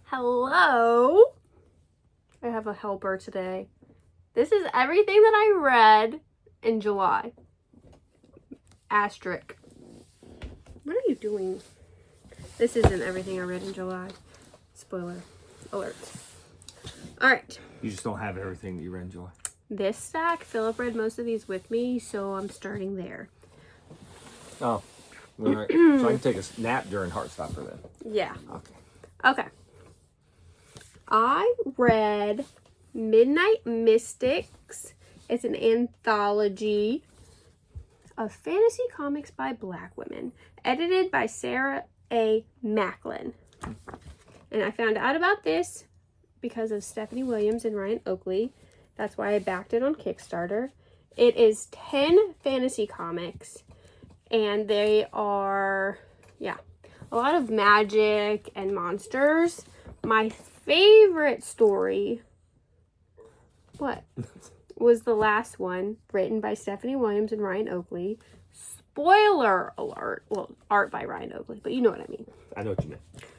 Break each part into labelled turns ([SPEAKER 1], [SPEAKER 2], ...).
[SPEAKER 1] Hello. I have a helper today. This is everything that I read in July. Asterisk. What are you doing? This isn't everything I read in July. Spoiler alert. Alright.
[SPEAKER 2] You just don't have everything that you read in July.
[SPEAKER 1] This stack, Philip read most of these with me, so I'm starting there.
[SPEAKER 2] Oh. All right. So I can take a nap during Heartstopper then.
[SPEAKER 1] Yeah.
[SPEAKER 2] Okay.
[SPEAKER 1] Okay. I read Midnight Mystics. It's an anthology of fantasy comics by Black women, edited by Sarah A. Macklin. And I found out about this because of Stephanie Williams and Ryan Oakley. That's why I backed it on Kickstarter. It is 10 fantasy comics, and they are, a lot of magic and monsters. My favorite story, was the last one, written by Stephanie Williams and Ryan Oakley. Spoiler alert. Well, art by Ryan Oakley, but you know what I mean.
[SPEAKER 2] I know what you mean.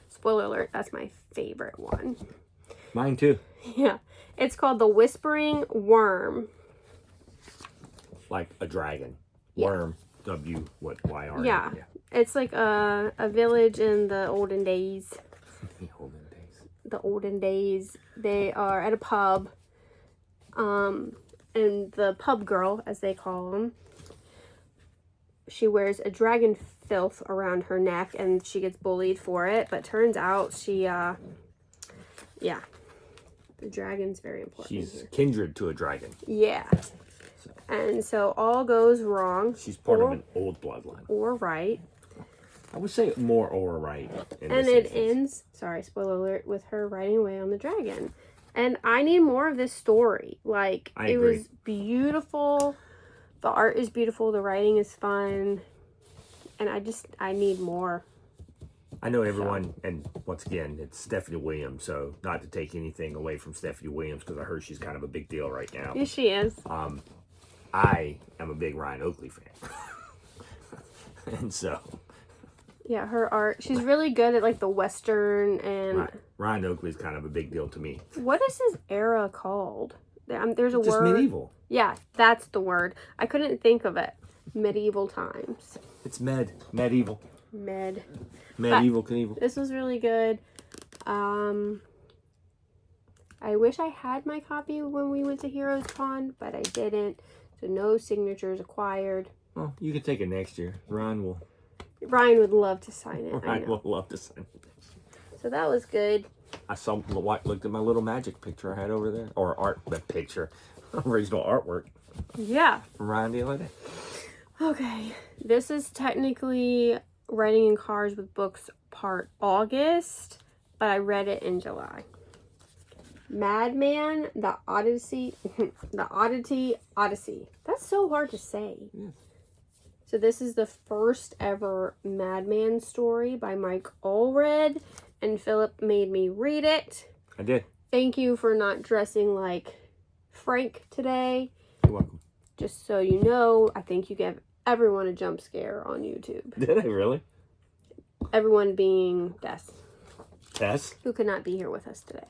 [SPEAKER 1] Spoiler alert, that's my favorite one.
[SPEAKER 2] Mine too.
[SPEAKER 1] Yeah. It's called The Whispering Worm.
[SPEAKER 2] Like a dragon.
[SPEAKER 1] Yeah.
[SPEAKER 2] Worm. W-Y-R.
[SPEAKER 1] Yeah. It's like a village in the olden days. The olden days. They are at a pub. And the pub girl, as they call them, she wears a dragon filth around her neck, and she gets bullied for it. But turns out she, the dragon's very important.
[SPEAKER 2] She's kindred to a dragon.
[SPEAKER 1] Yeah. And so all goes wrong.
[SPEAKER 2] She's part of an old bloodline.
[SPEAKER 1] Or right.
[SPEAKER 2] I would say more or right.
[SPEAKER 1] And it ends, sorry, spoiler alert, with her riding away on the dragon. And I need more of this story. Like,
[SPEAKER 2] I agree.
[SPEAKER 1] Was beautiful. The art is beautiful. The writing is fun. And I need more.
[SPEAKER 2] I know everyone, and once again, it's Stephanie Williams, so not to take anything away from Stephanie Williams, because I heard she's kind of a big deal right now.
[SPEAKER 1] Yes, she is.
[SPEAKER 2] I am a big Ryan Oakley fan. And so...
[SPEAKER 1] Yeah, her art, she's really good at, like, the Western and...
[SPEAKER 2] Right. Ryan Oakley's kind of a big deal to me.
[SPEAKER 1] What is his era called? There's a
[SPEAKER 2] Just
[SPEAKER 1] word.
[SPEAKER 2] medieval.
[SPEAKER 1] Yeah, that's the word. I couldn't think of it. Medieval times.
[SPEAKER 2] It's medieval.
[SPEAKER 1] Medieval
[SPEAKER 2] Knievel.
[SPEAKER 1] This was really good. I wish I had my copy when we went to Heroes Con, but I didn't. So no signatures acquired.
[SPEAKER 2] Well, you can take it next year. Ryan
[SPEAKER 1] would love to sign it.
[SPEAKER 2] Ryan will love to sign it.
[SPEAKER 1] So that was good.
[SPEAKER 2] I looked at my little magic picture I had over there. Or original artwork.
[SPEAKER 1] Yeah.
[SPEAKER 2] From Ryan the other day.
[SPEAKER 1] Okay. This is technically Writing in Cars with Books part August, but I read it in July. Madman, the Odyssey. Odyssey. That's so hard to say.
[SPEAKER 2] Yes. So
[SPEAKER 1] this is the first ever Madman story by Mike Allred, and Philip made me read it.
[SPEAKER 2] I did.
[SPEAKER 1] Thank you for not dressing like Frank today.
[SPEAKER 2] You're welcome.
[SPEAKER 1] Just so you know, I think you gave everyone a jump scare on YouTube.
[SPEAKER 2] Did I really?
[SPEAKER 1] Everyone being Tess.
[SPEAKER 2] Tess?
[SPEAKER 1] Who could not be here with us today.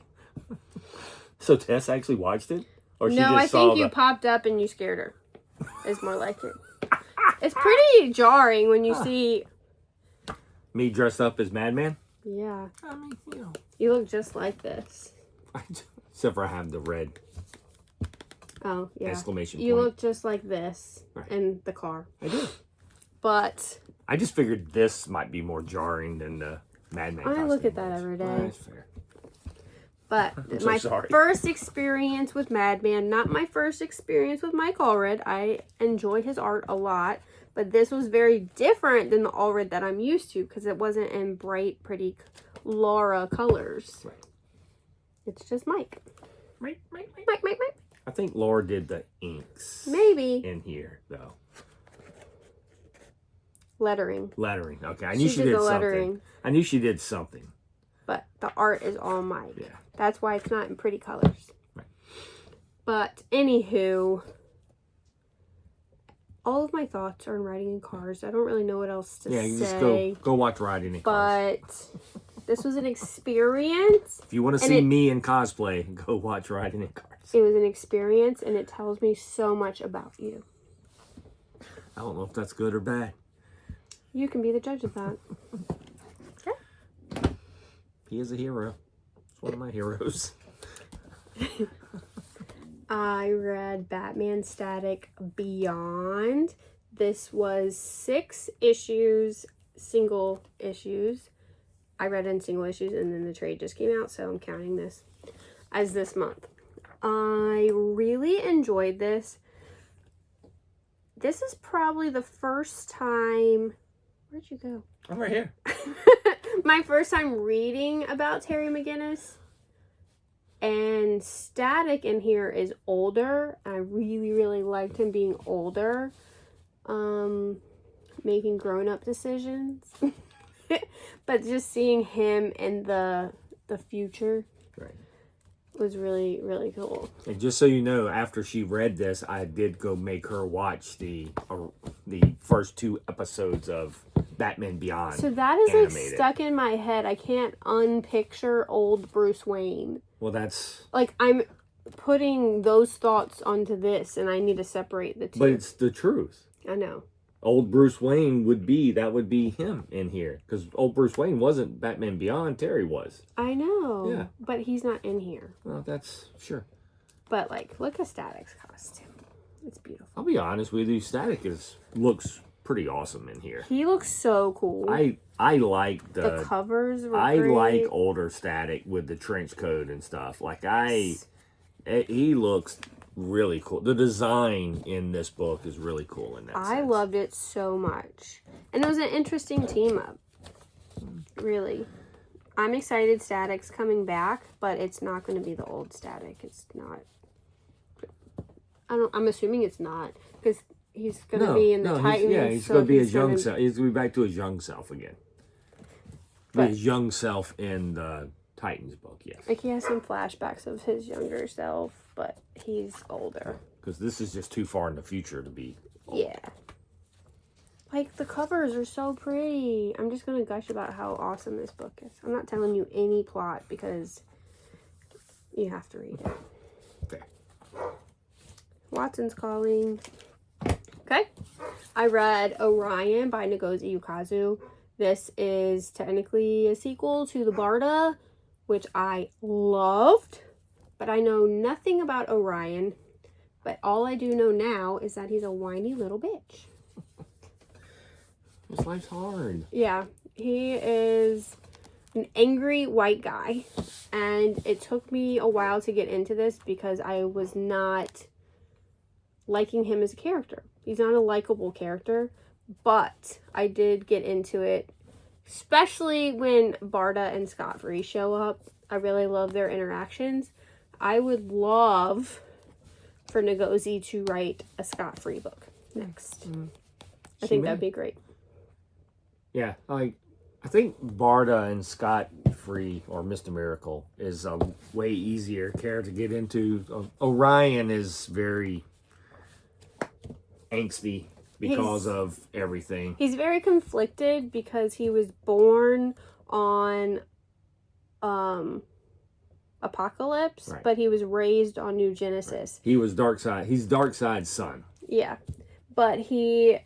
[SPEAKER 2] So Tess actually watched it? Or she
[SPEAKER 1] no,
[SPEAKER 2] just
[SPEAKER 1] I think you popped up and you scared her. Is more like it. It's pretty jarring when you see...
[SPEAKER 2] Me dressed up as Madman?
[SPEAKER 1] Yeah.
[SPEAKER 2] I mean,
[SPEAKER 1] You look just like this.
[SPEAKER 2] Except for I have the red
[SPEAKER 1] Oh, yeah.
[SPEAKER 2] exclamation
[SPEAKER 1] You
[SPEAKER 2] point.
[SPEAKER 1] look just like this in the car.
[SPEAKER 2] I do.
[SPEAKER 1] But...
[SPEAKER 2] I just figured this might be more jarring than the Madman
[SPEAKER 1] I look
[SPEAKER 2] costume
[SPEAKER 1] at that
[SPEAKER 2] was.
[SPEAKER 1] every day.
[SPEAKER 2] Oh, that's fair.
[SPEAKER 1] But
[SPEAKER 2] so
[SPEAKER 1] my
[SPEAKER 2] sorry.
[SPEAKER 1] first experience with Madman, not my first experience with Mike Allred. I enjoyed his art a lot, but this was very different than the Allred that I'm used to because it wasn't in bright, pretty Laura colors.
[SPEAKER 2] Right.
[SPEAKER 1] It's just Mike.
[SPEAKER 2] Mike.
[SPEAKER 1] Mike.
[SPEAKER 2] I think Laura did the inks.
[SPEAKER 1] Maybe.
[SPEAKER 2] In here, though.
[SPEAKER 1] Lettering.
[SPEAKER 2] Okay. I knew she did
[SPEAKER 1] the
[SPEAKER 2] something.
[SPEAKER 1] lettering.
[SPEAKER 2] I knew she did something.
[SPEAKER 1] But the art is all Mike.
[SPEAKER 2] Yeah.
[SPEAKER 1] That's why it's not in pretty colors.
[SPEAKER 2] Right.
[SPEAKER 1] But anywho, all of my thoughts are in Writing in Cars. I don't really know what else to say.
[SPEAKER 2] Yeah, you just go watch Riding in Cars.
[SPEAKER 1] But This was an experience.
[SPEAKER 2] If you want to see me in cosplay, go watch Riding in Cars.
[SPEAKER 1] It was an experience, and it tells me so much about you.
[SPEAKER 2] I don't know if that's good or bad.
[SPEAKER 1] You can be the judge of that. Okay.
[SPEAKER 2] He is a hero. He's one of my heroes.
[SPEAKER 1] I read Batman Static Beyond. This was 6 issues, single issues. I read in single issues, and then the trade just came out, so I'm counting this as this month. I really enjoyed this. This is probably the first time... Where'd you go?
[SPEAKER 2] I'm right here.
[SPEAKER 1] My first time reading about Terry McGinnis. And Static in here is older. I really, really liked him being older. Making grown-up decisions. But just seeing him in the future was really, really cool.
[SPEAKER 2] And just so you know, after she read this, I did go make her watch the first 2 episodes of Batman Beyond.
[SPEAKER 1] So that is
[SPEAKER 2] animated.
[SPEAKER 1] like stuck in my head. I can't unpicture old Bruce Wayne.
[SPEAKER 2] Well, that's...
[SPEAKER 1] Like, I'm putting those thoughts onto this, and I need to separate the two.
[SPEAKER 2] But it's the truth.
[SPEAKER 1] I know.
[SPEAKER 2] Old Bruce Wayne would be him in here. Because old Bruce Wayne wasn't Batman Beyond, Terry was.
[SPEAKER 1] I know.
[SPEAKER 2] Yeah.
[SPEAKER 1] But he's not in here.
[SPEAKER 2] Well, that's... Sure.
[SPEAKER 1] But, like, look at Static's costume. It's beautiful.
[SPEAKER 2] I'll be honest with you, Static looks pretty awesome in here.
[SPEAKER 1] He looks so cool.
[SPEAKER 2] I like
[SPEAKER 1] the covers were
[SPEAKER 2] I
[SPEAKER 1] great.
[SPEAKER 2] like older Static with the trench coat and stuff. Like he looks really cool. The design in this book is really cool in that sense.
[SPEAKER 1] I loved it so much. And it was an interesting team up. Really. I'm excited Static's coming back, but it's not going to be the old Static. It's not. I'm assuming it's not, because he's going to be in the Titans.
[SPEAKER 2] He's going to be his young self. He's going to be back to his young self again. His young self in the Titans book, yes.
[SPEAKER 1] Like, he has some flashbacks of his younger self, but he's older.
[SPEAKER 2] Because this is just too far in the future to be old.
[SPEAKER 1] Yeah. Like, the covers are so pretty. I'm just going to gush about how awesome this book is. I'm not telling you any plot because you have to read it.
[SPEAKER 2] Okay.
[SPEAKER 1] Watson's Calling. Okay. I read Orion by Ngozi Ukazu. This is technically a sequel to the Barda, which I loved. But I know nothing about Orion. But all I do know now is that he's a whiny little bitch.
[SPEAKER 2] His life's hard.
[SPEAKER 1] Yeah. He is an angry white guy. And it took me a while to get into this because I was not liking him as a character. He's not a likable character, but I did get into it, especially when Barda and Scott Free show up. I really love their interactions. I would love for Ngozi to write a Scott Free book next. I think that'd be great.
[SPEAKER 2] Yeah, I think Barda and Scott Free or Mr. Miracle is a way easier character to get into. Orion is very angsty because of everything.
[SPEAKER 1] He's very conflicted because he was born on Apocalypse, but he was raised on New Genesis.
[SPEAKER 2] He was Darkseid. He's Darkseid's son.
[SPEAKER 1] Yeah, but he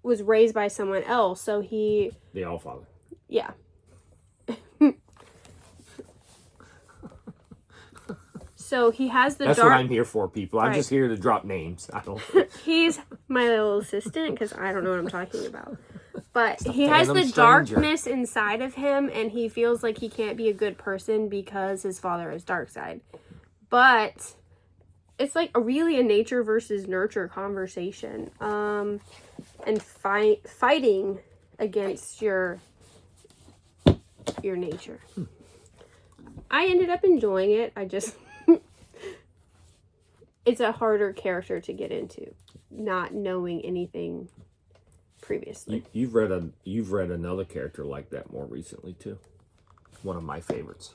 [SPEAKER 1] was raised by someone else, so he...
[SPEAKER 2] The Allfather.
[SPEAKER 1] Yeah. So he has the
[SPEAKER 2] That's
[SPEAKER 1] dark...
[SPEAKER 2] what I'm here for, people. I'm just here to drop names. I don't...
[SPEAKER 1] He's my little assistant because I don't know what I'm talking about. But he has
[SPEAKER 2] Phantom
[SPEAKER 1] the
[SPEAKER 2] Stranger.
[SPEAKER 1] darkness inside of him, and he feels like he can't be a good person because his father is Darkseid. But it's like really a nature versus nurture conversation. And fighting against your nature. I ended up enjoying it. I just... It's a harder character to get into, not knowing anything previously.
[SPEAKER 2] You've read another character like that more recently too. One of my favorites.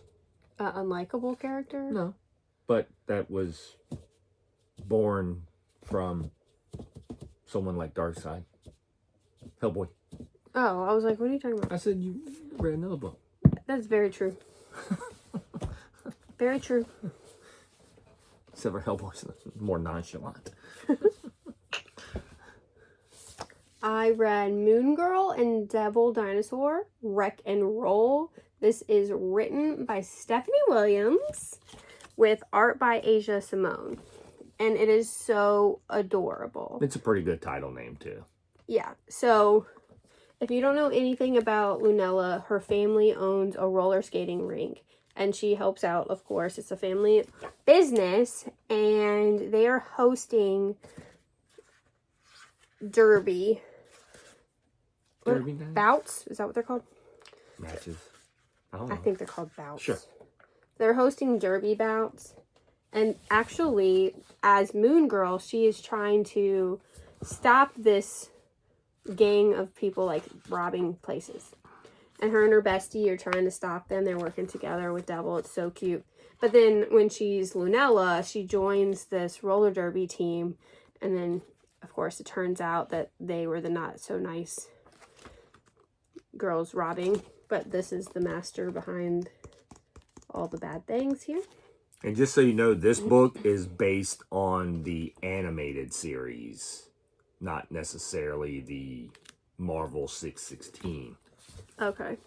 [SPEAKER 1] Unlikable character?
[SPEAKER 2] No, but that was born from someone like Darkseid. Hellboy.
[SPEAKER 1] Oh, I was like, what are you talking about?
[SPEAKER 2] I said you read another book.
[SPEAKER 1] That's very true. Very true.
[SPEAKER 2] Except for Hellboy's more nonchalant.
[SPEAKER 1] I read Moon Girl and Devil Dinosaur, Wreck and Roll. This is written by Stephanie Williams with art by Asia Simone. And it is so adorable.
[SPEAKER 2] It's a pretty good title name, too.
[SPEAKER 1] Yeah, so if you don't know anything about Lunella, her family owns a roller skating rink. And she helps out, of course. It's a family business. And they are hosting derby.
[SPEAKER 2] Derby night?
[SPEAKER 1] Bouts? Is that what they're called?
[SPEAKER 2] Matches. I don't know.
[SPEAKER 1] I think they're called bouts.
[SPEAKER 2] Sure.
[SPEAKER 1] They're hosting derby bouts. And actually, as Moon Girl, she is trying to stop this gang of people, like, robbing places. And her bestie are trying to stop them. They're working together with Devil. It's so cute. But then when she's Lunella, she joins this roller derby team. And then, of course, it turns out that they were the not so nice girls robbing. But this is the master behind all the bad things here.
[SPEAKER 2] And just so you know, this book is based on the animated series, not necessarily the Marvel 616.
[SPEAKER 1] Okay.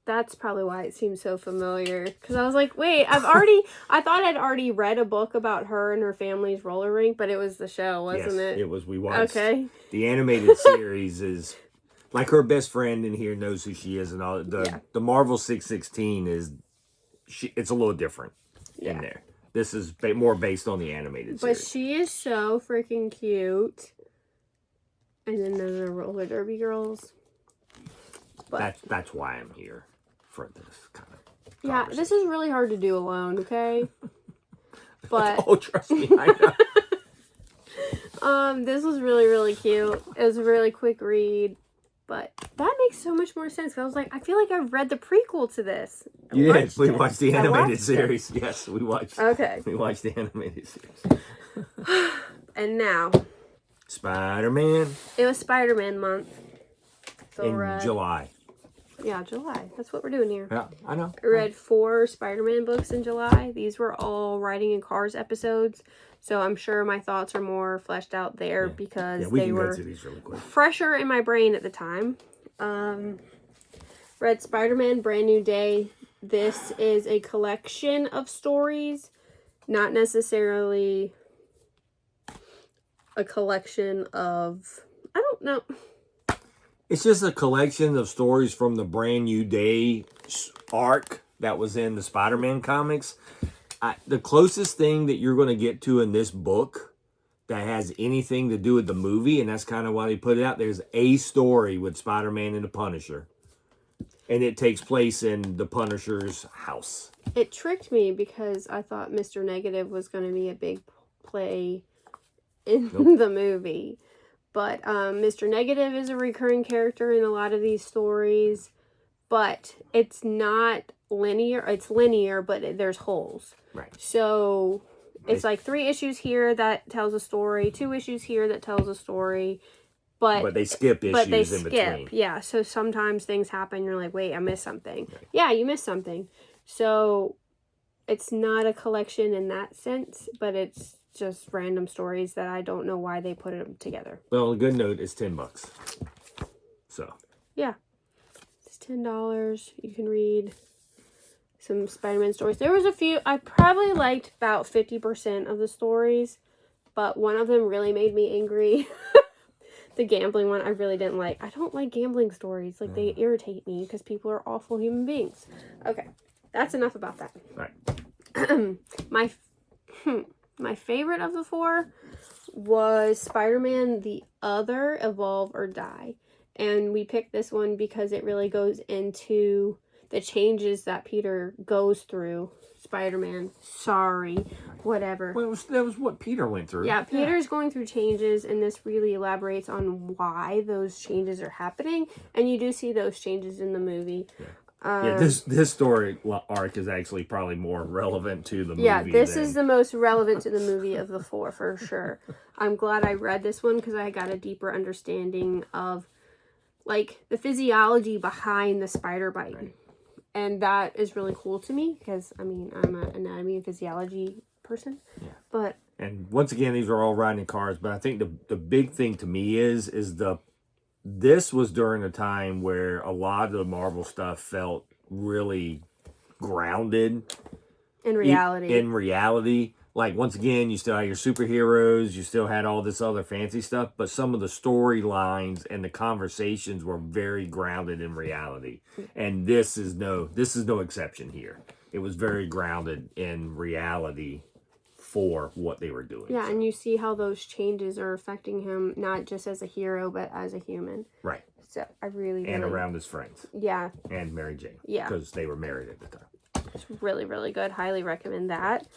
[SPEAKER 1] That's probably why it seems so familiar. Because I was like, wait, I thought I'd already read a book about her and her family's roller rink, but it was the show, wasn't
[SPEAKER 2] Yes,
[SPEAKER 1] it?
[SPEAKER 2] it was. We watched.
[SPEAKER 1] Okay.
[SPEAKER 2] The animated series is, like, her best friend in here knows who she is and all. The Marvel 616 is, it's a little different in there. This is more based on the animated series.
[SPEAKER 1] But she is so freaking cute. And then there's the roller derby girls. But
[SPEAKER 2] That's why I'm here for this kind of
[SPEAKER 1] yeah, this is really hard to do alone, okay? But
[SPEAKER 2] oh, trust me, I know.
[SPEAKER 1] this was really, really cute. It was a really quick read. But that makes so much more sense. I was like, I feel like I've read the prequel to this.
[SPEAKER 2] Yes, we watched the animated series. Yes, we watched.
[SPEAKER 1] Okay.
[SPEAKER 2] We watched the animated series.
[SPEAKER 1] And now.
[SPEAKER 2] Spider-Man.
[SPEAKER 1] It was Spider-Man month. So
[SPEAKER 2] in July.
[SPEAKER 1] Yeah, July. That's what we're doing here.
[SPEAKER 2] Yeah, I know.
[SPEAKER 1] I read 4 Spider-Man books in July. These were all Riding in Cars episodes. So I'm sure my thoughts are more fleshed out there because
[SPEAKER 2] we
[SPEAKER 1] they
[SPEAKER 2] can
[SPEAKER 1] were
[SPEAKER 2] go through these really quick.
[SPEAKER 1] fresher in my brain at the time. Read Spider-Man Brand New Day. This is a collection of stories, not necessarily a collection of, I don't know.
[SPEAKER 2] It's just a collection of stories from the Brand New Day arc that was in the Spider-Man comics. The closest thing that you're going to get to in this book that has anything to do with the movie, and that's kind of why they put it out, there's a story with Spider-Man and the Punisher. And it takes place in the Punisher's house.
[SPEAKER 1] It tricked me because I thought Mr. Negative was going to be a big play in the movie. But Mr. Negative is a recurring character in a lot of these stories. But it's not linear. It's linear, but there's holes.
[SPEAKER 2] Right.
[SPEAKER 1] So it's like 3 issues here that tells a story, 2 issues here that tells a story. But
[SPEAKER 2] they skip issues in between.
[SPEAKER 1] Yeah, so sometimes things happen. You're like, wait, I missed something. Right. Yeah, you missed something. So it's not a collection in that sense, but it's just random stories that I don't know why they put them together.
[SPEAKER 2] Well, a good note is $10. So.
[SPEAKER 1] Yeah. It's $10. You can read some Spider-Man stories. There was a few. I probably liked about 50% of the stories, but one of them really made me angry. The gambling one I really didn't like. I don't like gambling stories. Like, they irritate me because people are awful human beings. Okay. That's enough about that.
[SPEAKER 2] Right.
[SPEAKER 1] My favorite of the 4 was Spider-Man The Other, Evolve or Die. And we picked this one because it really goes into the changes that Peter goes through. Spider-Man, sorry, whatever.
[SPEAKER 2] Well, that was what Peter went through.
[SPEAKER 1] Yeah, Peter's going through changes, and this really elaborates on why those changes are happening. And you do see those changes in the movie.
[SPEAKER 2] Yeah. This story arc is actually probably more relevant to the movie.
[SPEAKER 1] Yeah, this is the most relevant to the movie of the 4, for sure. I'm glad I read this one because I got a deeper understanding of, like, the physiology behind the spider bite.
[SPEAKER 2] Right.
[SPEAKER 1] And that is really cool to me because, I mean, I'm an anatomy and physiology person.
[SPEAKER 2] Yeah.
[SPEAKER 1] But
[SPEAKER 2] And once again, these are all riding cars. But I think the big thing to me is this was during a time where a lot of the Marvel stuff felt really grounded
[SPEAKER 1] in reality.
[SPEAKER 2] In reality. Like, once again, you still had your superheroes, you still had all this other fancy stuff, but some of the storylines and the conversations were very grounded in reality. And this is no exception here. It was very grounded in reality for what they were doing.
[SPEAKER 1] Yeah, and you see how those changes are affecting him, not just as a hero, but as a human.
[SPEAKER 2] Right.
[SPEAKER 1] So I really
[SPEAKER 2] And around his friends.
[SPEAKER 1] Yeah.
[SPEAKER 2] And Mary Jane.
[SPEAKER 1] Yeah.
[SPEAKER 2] Because they were married at the time.
[SPEAKER 1] It's really, really good. Highly recommend that.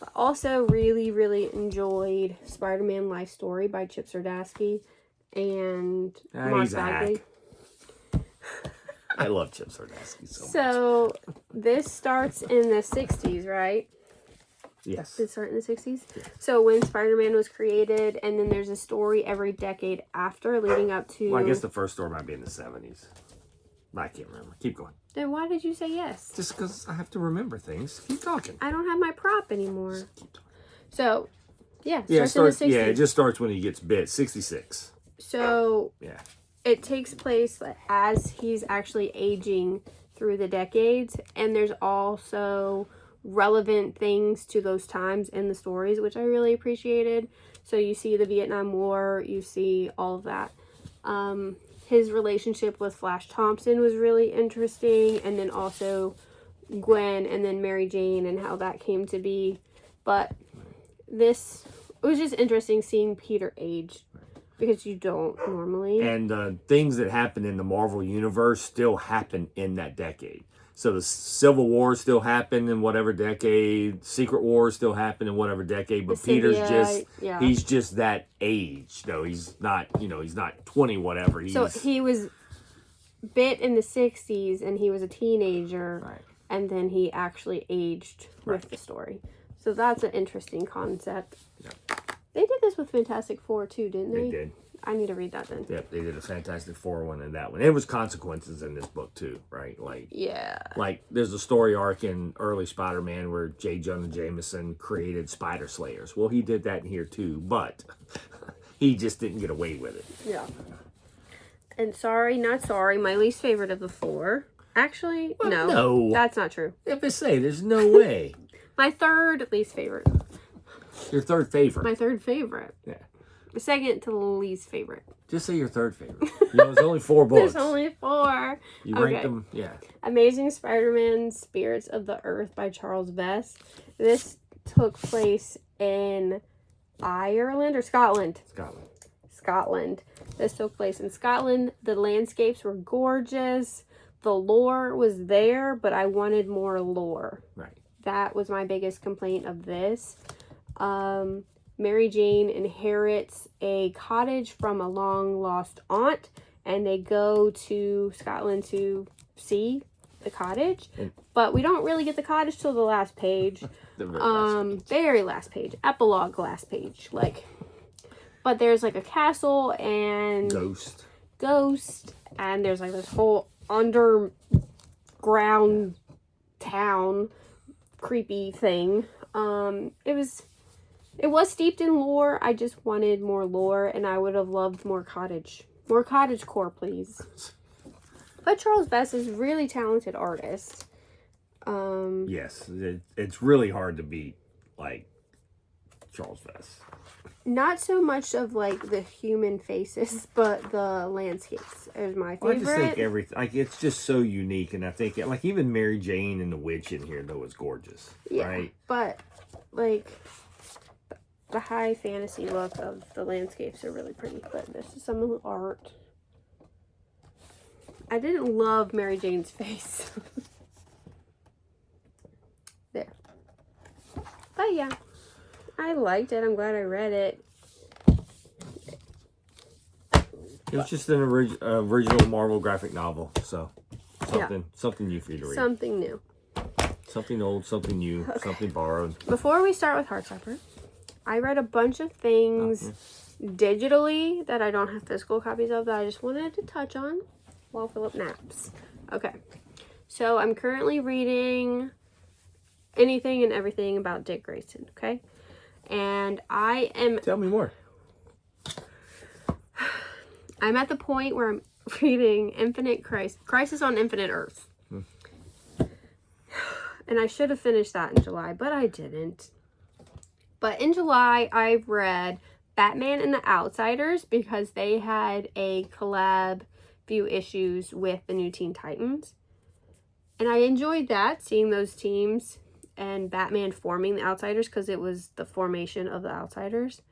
[SPEAKER 1] But also really, really enjoyed Spider-Man Life Story by Chip Zdarsky and Mark Bagley.
[SPEAKER 2] I love Chip Zdarsky so much.
[SPEAKER 1] So this starts in the 60s, right?
[SPEAKER 2] Yes.
[SPEAKER 1] Did it start in the 60s?
[SPEAKER 2] Yes.
[SPEAKER 1] So when Spider-Man was created, and then there's a story every decade after leading up to...
[SPEAKER 2] Well, I guess the first story might be in the 70s. I can't remember. Keep going.
[SPEAKER 1] Then why did you say yes?
[SPEAKER 2] Just because I have to remember things. Keep talking.
[SPEAKER 1] I don't have my prop anymore.
[SPEAKER 2] Just keep talking.
[SPEAKER 1] So, yeah.
[SPEAKER 2] Yeah,
[SPEAKER 1] in the 60s.
[SPEAKER 2] yeah, it just starts when he gets bit. 66.
[SPEAKER 1] So,
[SPEAKER 2] yeah,
[SPEAKER 1] it takes place as he's actually aging through the decades. And there's also relevant things to those times in the stories, which I really appreciated. So, you see the Vietnam War. You see all of that. His relationship with Flash Thompson was really interesting, and then also Gwen and then Mary Jane and how that came to be. But it was just interesting seeing Peter age, because you don't normally.
[SPEAKER 2] And things that happen in the Marvel Universe still happen in that decade. So the Civil War still happened in whatever decade. Secret Wars still happened in whatever decade. But Peter's he's just that age, though. He's not, he's not 20 whatever.
[SPEAKER 1] So he was bit in the 60s, and he was a teenager.
[SPEAKER 2] Right.
[SPEAKER 1] And then he actually aged with the story. So that's an interesting concept.
[SPEAKER 2] Yeah.
[SPEAKER 1] They did this with Fantastic Four, too, didn't they?
[SPEAKER 2] They did.
[SPEAKER 1] I need to read that then.
[SPEAKER 2] Yep, they did a Fantastic Four one and that one. There was consequences in this book too, right? Like there's a story arc in early Spider-Man where J. Jonah Jameson created Spider Slayers. Well, he did that in here too, but he just didn't get away with it.
[SPEAKER 1] Yeah. And my least favorite of the four. Actually, no, that's not true.
[SPEAKER 2] If I say, there's no way.
[SPEAKER 1] My third least favorite.
[SPEAKER 2] Your third favorite.
[SPEAKER 1] My third favorite.
[SPEAKER 2] Yeah.
[SPEAKER 1] Second to the least favorite.
[SPEAKER 2] Just say your third favorite. There's only 4 books.
[SPEAKER 1] There's only 4.
[SPEAKER 2] You rank them, yeah.
[SPEAKER 1] Amazing Spider-Man Spirits of the Earth by Charles Vess. This took place in Ireland or Scotland? Scotland. This took place in Scotland. The landscapes were gorgeous. The lore was there, but I wanted more lore.
[SPEAKER 2] Right.
[SPEAKER 1] That was my biggest complaint of this. Mary Jane inherits a cottage from a long-lost aunt, and they go to Scotland to see the cottage. But we don't really get the cottage till the last page. Very last page. Epilogue last page. But there's a castle and... Ghost. And there's this whole underground town creepy thing. It was steeped in lore. I just wanted more lore, and I would have loved more cottage. More cottage core, please. But Charles Vess is a really talented artist.
[SPEAKER 2] Yes, it's really hard to beat, Charles Vess.
[SPEAKER 1] Not so much of, the human faces, but the landscapes is my favorite.
[SPEAKER 2] I just think everything, it's just so unique, and I think, even Mary Jane and the witch in here, though, is gorgeous, right?
[SPEAKER 1] But, the high fantasy look of the landscapes are really pretty, but this is some of the art. I didn't love Mary Jane's face. There. But yeah, I liked it. I'm glad I read it.
[SPEAKER 2] It was just an original Marvel graphic novel, so something new for you to read.
[SPEAKER 1] Something new.
[SPEAKER 2] Something old, something new, something borrowed.
[SPEAKER 1] Before we start with Heartstopper, I read a bunch of things digitally that I don't have physical copies of that I just wanted to touch on while Philip naps. Okay. So I'm currently reading anything and everything about Dick Grayson, okay? And
[SPEAKER 2] Tell me more.
[SPEAKER 1] I'm at the point where I'm reading Crisis on Infinite Earth. And I should have finished that in July, but I didn't. But in July, I've read Batman and the Outsiders because they had a collab few issues with the new Teen Titans. And I enjoyed that, seeing those teams and Batman forming the Outsiders because it was the formation of the Outsiders.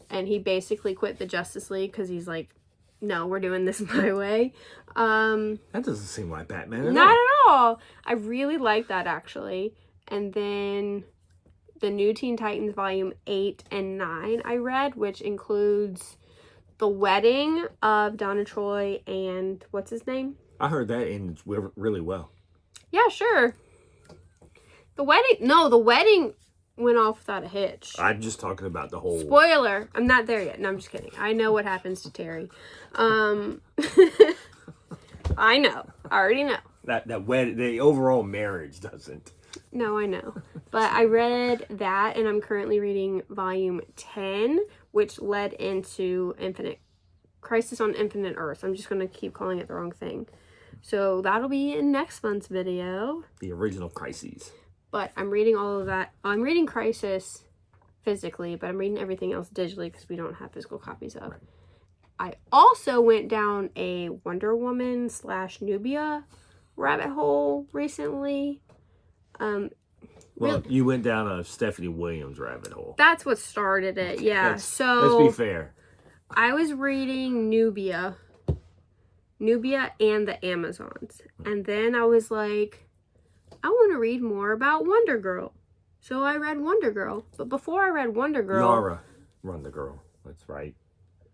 [SPEAKER 1] And he basically quit the Justice League because he's like, no, we're doing this my way.
[SPEAKER 2] That doesn't seem like Batman at
[SPEAKER 1] Not
[SPEAKER 2] all.
[SPEAKER 1] at all. I really like that, actually. And then the new Teen Titans Volume 8 and 9 I read, which includes the wedding of Donna Troy and what's his name?
[SPEAKER 2] I heard that ends really well.
[SPEAKER 1] Yeah, sure. The wedding went off without a hitch.
[SPEAKER 2] I'm just talking about the whole...
[SPEAKER 1] Spoiler. I'm not there yet. No, I'm just kidding. I know what happens to Terry. I know. I already know.
[SPEAKER 2] That wedding, the overall marriage doesn't.
[SPEAKER 1] No, I know. But I read that, and I'm currently reading Volume 10, which led into Crisis on Infinite Earth. I'm just going to keep calling it the wrong thing. So that'll be in next month's video.
[SPEAKER 2] The original Crises.
[SPEAKER 1] But I'm reading all of that. I'm reading Crisis physically, but I'm reading everything else digitally because we don't have physical copies of. Right. I also went down a Wonder Woman / Nubia rabbit hole recently.
[SPEAKER 2] Well, you went down a Stephanie Williams rabbit hole.
[SPEAKER 1] That's what started it, yeah. So
[SPEAKER 2] let's be fair.
[SPEAKER 1] I was reading Nubia and the Amazons. And then I was like, I want to read more about Wonder Girl. So I read Wonder Girl. But before I read Wonder Girl...
[SPEAKER 2] Yara, Wonder Girl. That's right.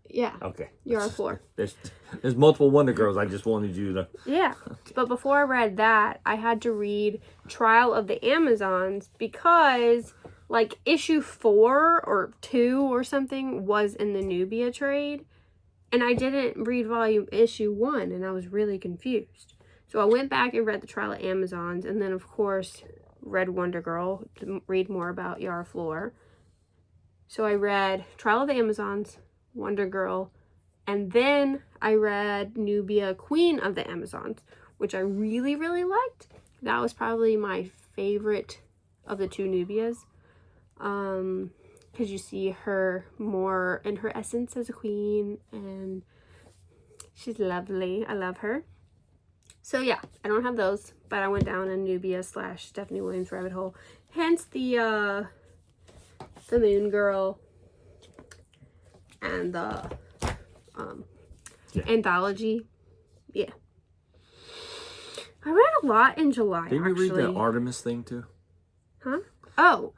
[SPEAKER 1] Yeah.
[SPEAKER 2] Okay.
[SPEAKER 1] Yara Flor.
[SPEAKER 2] There's multiple Wonder Girls. I just wanted you to...
[SPEAKER 1] Yeah. Okay. But before I read that, I had to read Trial of the Amazons because, like, issue 4 or 2 or something was in the Nubia trade. And I didn't read issue 1, and I was really confused. So I went back and read the Trial of Amazons, and then, of course, read Wonder Girl to read more about Yara Flor. So I read Trial of the Amazons, Wonder Girl, and then I read Nubia, Queen of the Amazons, which I really, really liked. That was probably my favorite of the 2 Nubias. Because you see her more in her essence as a queen, and she's lovely. I love her. So yeah, I don't have those, but I went down a Nubia / Stephanie Williams rabbit hole. Hence the Moon Girl and the anthology. Yeah. I read a lot in July.
[SPEAKER 2] Didn't you read the Artemis thing too?
[SPEAKER 1] Huh? Oh,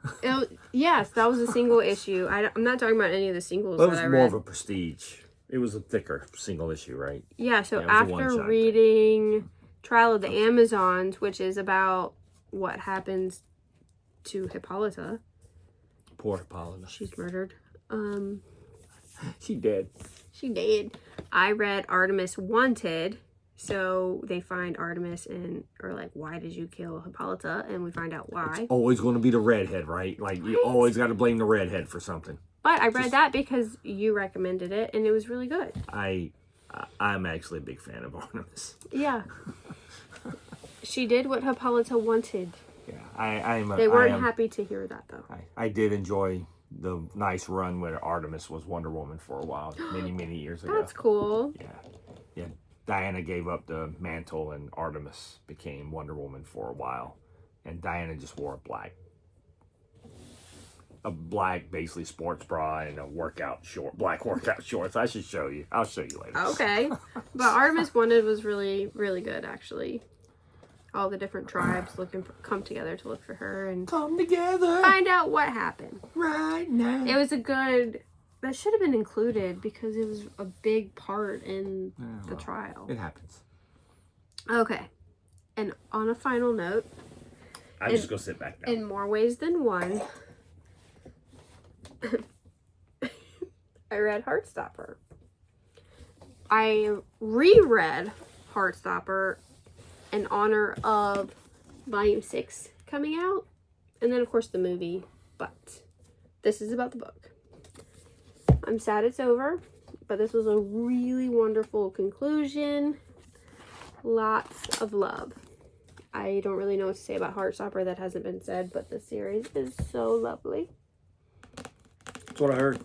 [SPEAKER 1] yes, that was a single issue. I'm not talking about any of the singles
[SPEAKER 2] Well,
[SPEAKER 1] that I
[SPEAKER 2] it was
[SPEAKER 1] read.
[SPEAKER 2] more of a prestige. It was a thicker single issue, right?
[SPEAKER 1] Yeah, so after reading Trial of the Amazons, which is about what happens to Hippolyta.
[SPEAKER 2] Poor Hippolyta.
[SPEAKER 1] She's murdered.
[SPEAKER 2] She dead.
[SPEAKER 1] She did. I read Artemis Wanted. So they find Artemis and are like, why did you kill Hippolyta? And we find out why.
[SPEAKER 2] It's always going to be the redhead, right? Like, you always got to blame the redhead for something.
[SPEAKER 1] But I read that because you recommended it, and it was really good.
[SPEAKER 2] I'm actually a big fan of Artemis.
[SPEAKER 1] Yeah. She did what Hippolyta wanted.
[SPEAKER 2] Yeah,
[SPEAKER 1] They weren't happy to hear that, though.
[SPEAKER 2] I did enjoy the nice run where Artemis was Wonder Woman for a while, many years ago.
[SPEAKER 1] That's cool.
[SPEAKER 2] Yeah. Diana gave up the mantle and Artemis became Wonder Woman for a while. And Diana just wore a black basically sports bra and a black workout shorts. I should show you. I'll show you later.
[SPEAKER 1] Okay. But Artemis Wanted was really, really good, actually. All the different tribes come together to look for her and
[SPEAKER 2] come together.
[SPEAKER 1] Find out what happened.
[SPEAKER 2] Right now.
[SPEAKER 1] It was that should have been included because it was a big part in the trial.
[SPEAKER 2] It happens.
[SPEAKER 1] Okay. And on a final note.
[SPEAKER 2] I'm just going to sit back now.
[SPEAKER 1] In more ways than one. I read Heartstopper. I reread Heartstopper in honor of Volume 6 coming out. And then, of course, the movie. But this is about the book. I'm sad it's over, but this was a really wonderful conclusion. Lots of love. I don't really know what to say about Heartstopper that hasn't been said, but the series is so lovely.
[SPEAKER 2] That's what I heard.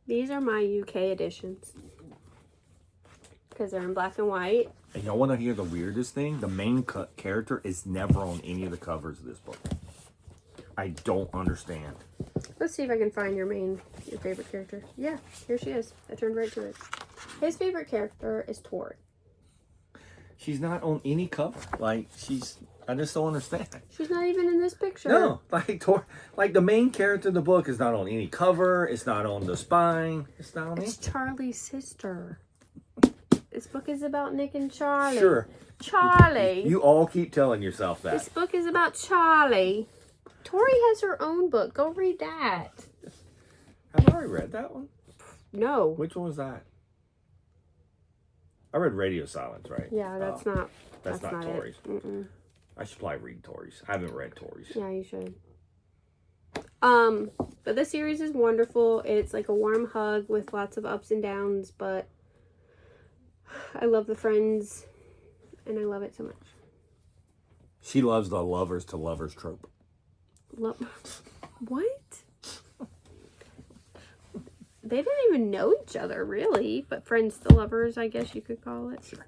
[SPEAKER 1] These are my UK editions. Because they're in black and white.
[SPEAKER 2] And y'all want to hear the weirdest thing? The main character is never on any of the covers of this book. I don't understand.
[SPEAKER 1] Let's see if I can find your favorite character. Yeah, here she is. I turned right to it. His favorite character is Tori.
[SPEAKER 2] She's not on any cover. Like, I just don't understand.
[SPEAKER 1] She's not even in this picture.
[SPEAKER 2] No, like the main character of the book is not on any cover. It's not on the spine. It's not on
[SPEAKER 1] It's
[SPEAKER 2] anything.
[SPEAKER 1] Charlie's sister. This book is about Nick and Charlie.
[SPEAKER 2] Sure.
[SPEAKER 1] Charlie.
[SPEAKER 2] You all keep telling yourself that.
[SPEAKER 1] This book is about Charlie. Tori has her own book. Go read that.
[SPEAKER 2] Have I already read that one?
[SPEAKER 1] No.
[SPEAKER 2] Which one was that? I read Radio Silence, right?
[SPEAKER 1] Yeah, that's not.
[SPEAKER 2] That's not Tori's.
[SPEAKER 1] Mm-mm.
[SPEAKER 2] I should probably read Tori's. I haven't read Tori's.
[SPEAKER 1] Yeah, you should. But this series is wonderful. It's like a warm hug with lots of ups and downs, but I love the friends, and I love it so much.
[SPEAKER 2] She loves the lovers to lovers trope.
[SPEAKER 1] What? They didn't even know each other, really. But friends to lovers, I guess you could call it.
[SPEAKER 2] Sure.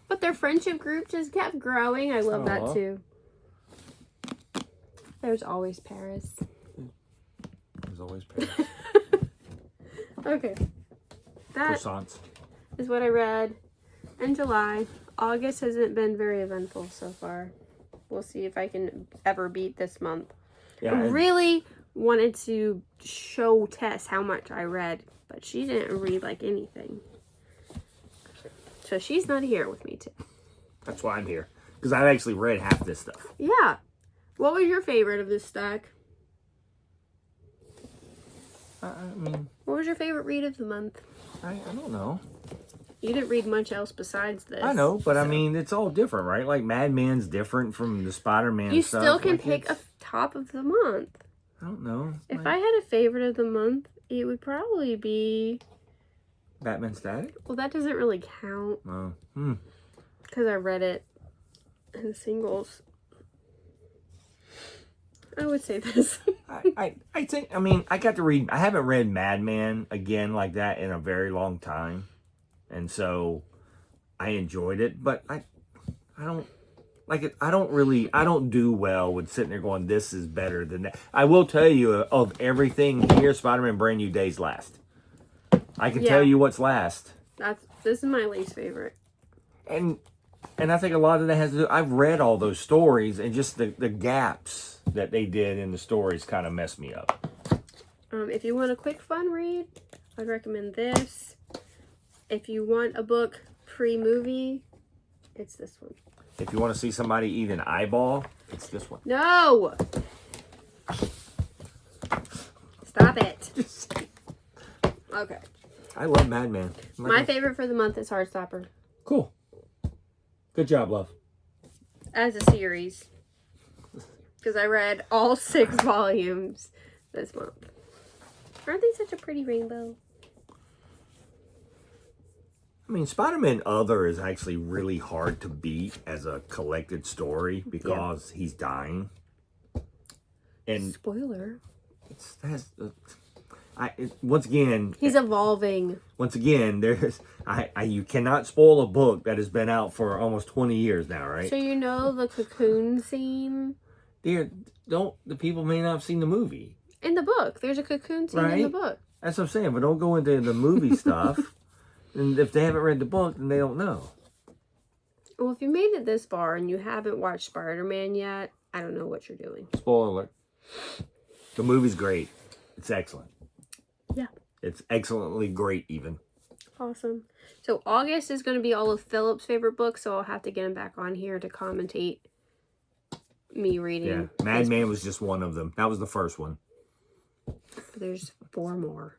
[SPEAKER 1] But their friendship group just kept growing. I love that, too. There's always Paris.
[SPEAKER 2] There's always Paris.
[SPEAKER 1] Okay. That
[SPEAKER 2] Croissants.
[SPEAKER 1] is what I read in July. August hasn't been very eventful so far. We'll see if I can ever beat this month.
[SPEAKER 2] Yeah,
[SPEAKER 1] I really wanted to show Tess how much I read, but she didn't read like anything. So she's not here with me too.
[SPEAKER 2] That's why I'm here. Because I've actually read half this stuff.
[SPEAKER 1] Yeah. What was your favorite of this stack?
[SPEAKER 2] I mean...
[SPEAKER 1] What was your favorite read of the month?
[SPEAKER 2] I don't know.
[SPEAKER 1] You didn't read much else besides this.
[SPEAKER 2] I know, but I mean, it's all different, right? Like, Madman's different from the Spider-Man
[SPEAKER 1] You
[SPEAKER 2] stuff.
[SPEAKER 1] still can
[SPEAKER 2] like,
[SPEAKER 1] pick a top of the month.
[SPEAKER 2] I don't know.
[SPEAKER 1] If I had a favorite of the month, it would probably be...
[SPEAKER 2] Batman Static?
[SPEAKER 1] Well, that doesn't really count.
[SPEAKER 2] Oh.
[SPEAKER 1] Because I read it in singles. I would say this.
[SPEAKER 2] I think, I mean, I got to read... I haven't read Madman again like that in a very long time. And so, I enjoyed it. But I don't... Like, I don't do well with sitting there going, this is better than that. I will tell you, of everything here, Spider-Man Brand New Day's last. I can tell you what's last.
[SPEAKER 1] This is my least favorite.
[SPEAKER 2] And I think a lot of that has to do... I've read all those stories, and just the gaps that they did in the stories kind of messed me up.
[SPEAKER 1] If you want a quick, fun read, I'd recommend this. If you want a book pre-movie, it's this one.
[SPEAKER 2] If you want to see somebody eat an eyeball, it's this one.
[SPEAKER 1] No! Stop it. Okay.
[SPEAKER 2] I love Madman.
[SPEAKER 1] My favorite for the month is Heartstopper.
[SPEAKER 2] Cool. Good job, love.
[SPEAKER 1] As a series. Because I read all 6 volumes this month. Aren't they such a pretty rainbow?
[SPEAKER 2] I mean, Spider-Man Other is actually really hard to beat as a collected story because he's dying. And
[SPEAKER 1] spoiler.
[SPEAKER 2] Once again,
[SPEAKER 1] he's evolving.
[SPEAKER 2] Once again, you cannot spoil a book that has been out for almost 20 years now, right?
[SPEAKER 1] So you know the cocoon scene?
[SPEAKER 2] The people may not have seen the movie.
[SPEAKER 1] In the book. There's a cocoon scene in the book.
[SPEAKER 2] That's what I'm saying, but don't go into the movie stuff. And if they haven't read the book, then they don't know.
[SPEAKER 1] Well, if you made it this far and you haven't watched Spider-Man yet, I don't know what you're doing.
[SPEAKER 2] Spoiler alert. The movie's great. It's excellent.
[SPEAKER 1] Yeah.
[SPEAKER 2] It's excellently great, even.
[SPEAKER 1] Awesome. So August is going to be all of Philip's favorite books, so I'll have to get him back on here to commentate me reading.
[SPEAKER 2] Yeah, Madman was just one of them. That was the first one.
[SPEAKER 1] But there's 4 more.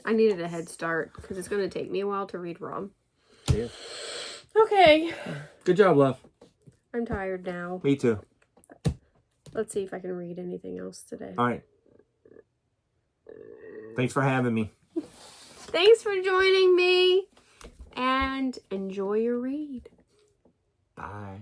[SPEAKER 1] I needed a head start because it's going to take me a while to read Rob.
[SPEAKER 2] Yeah.
[SPEAKER 1] Okay.
[SPEAKER 2] Good job, love.
[SPEAKER 1] I'm tired now.
[SPEAKER 2] Me too.
[SPEAKER 1] Let's see if I can read anything else today.
[SPEAKER 2] All right. Thanks for having me.
[SPEAKER 1] Thanks for joining me. And enjoy your read.
[SPEAKER 2] Bye.